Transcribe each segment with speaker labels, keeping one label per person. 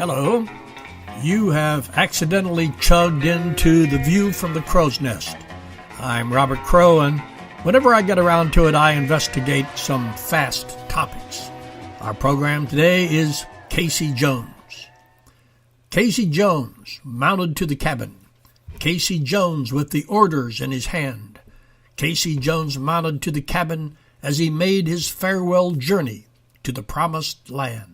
Speaker 1: Hello. You have accidentally chugged into the view from the crow's nest. I'm Robert Crowe, and whenever I get around to it, I investigate some fast topics. Our program today is Casey Jones. Casey Jones mounted to the cabin. Casey Jones with the orders in his hand. Casey Jones mounted to the cabin as he made his farewell journey to the promised land.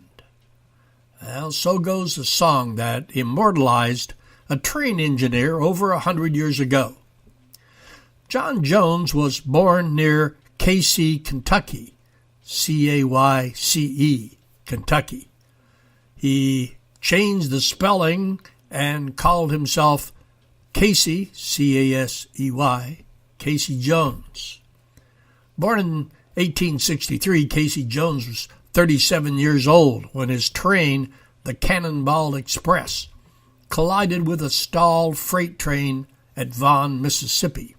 Speaker 1: Well, so goes the song that immortalized a train engineer over 100 years ago. John Jones was born near Cayce, Kentucky, C-A-Y-C-E, Kentucky. He changed the spelling and called himself Casey, C-A-S-E-Y, Casey Jones. Born in 1863, Casey Jones was 37 years old when his train, the Cannonball Express, collided with a stalled freight train at Vaughan, Mississippi.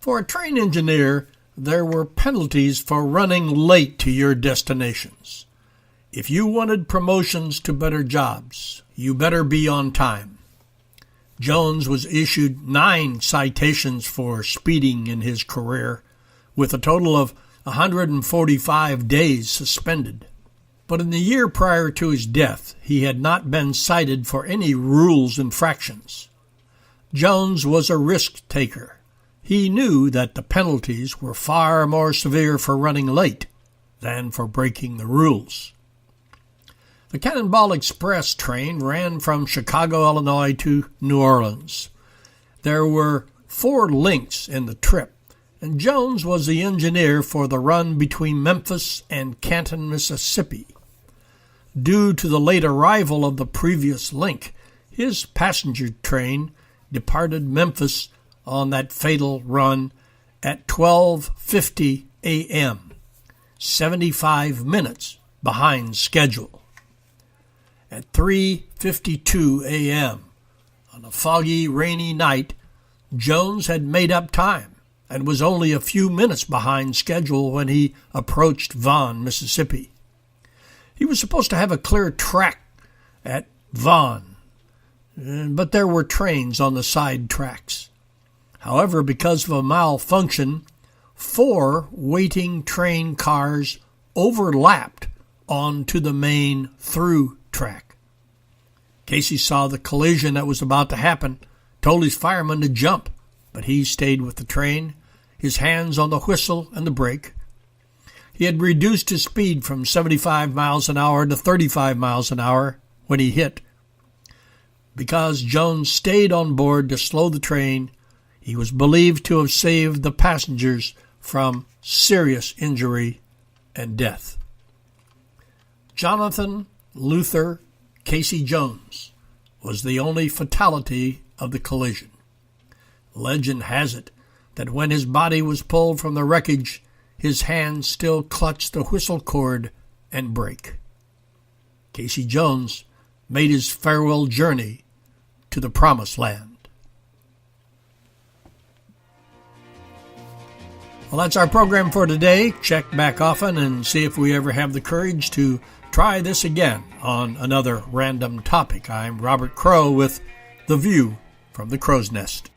Speaker 1: For a train engineer, there were penalties for running late to your destinations. If you wanted promotions to better jobs, you better be on time. Jones was issued 9 citations for speeding in his career, with a total of 145 days suspended. But in the year prior to his death, he had not been cited for any rules infractions. Jones was a risk-taker. He knew that the penalties were far more severe for running late than for breaking the rules. The Cannonball Express train ran from Chicago, Illinois to New Orleans. There were 4 links in the trip, and Jones was the engineer for the run between Memphis and Canton, Mississippi. Due to the late arrival of the previous link, his passenger train departed Memphis on that fatal run at 12:50 a.m., 75 minutes behind schedule. At 3:52 a.m. on a foggy, rainy night, Jones had made up time and was only a few minutes behind schedule when he approached Vaughan, Mississippi. He was supposed to have a clear track at Vaughan, but there were trains on the side tracks. However, because of a malfunction, 4 waiting train cars overlapped onto the main through track. Casey saw the collision that was about to happen, told his fireman to jump, but he stayed with the train, his hands on the whistle and the brake. He had reduced his speed from 75 miles an hour to 35 miles an hour when he hit. Because Jones stayed on board to slow the train, he was believed to have saved the passengers from serious injury and death. Jonathan Luther Casey Jones was the only fatality of the collision. Legend has it that when his body was pulled from the wreckage, his hands still clutched the whistle cord and brake. Casey Jones made his farewell journey to the promised land. Well, that's our program for today. Check back often and see if we ever have the courage to try this again on another random topic. I'm Robert Crowe with The View from the Crow's Nest.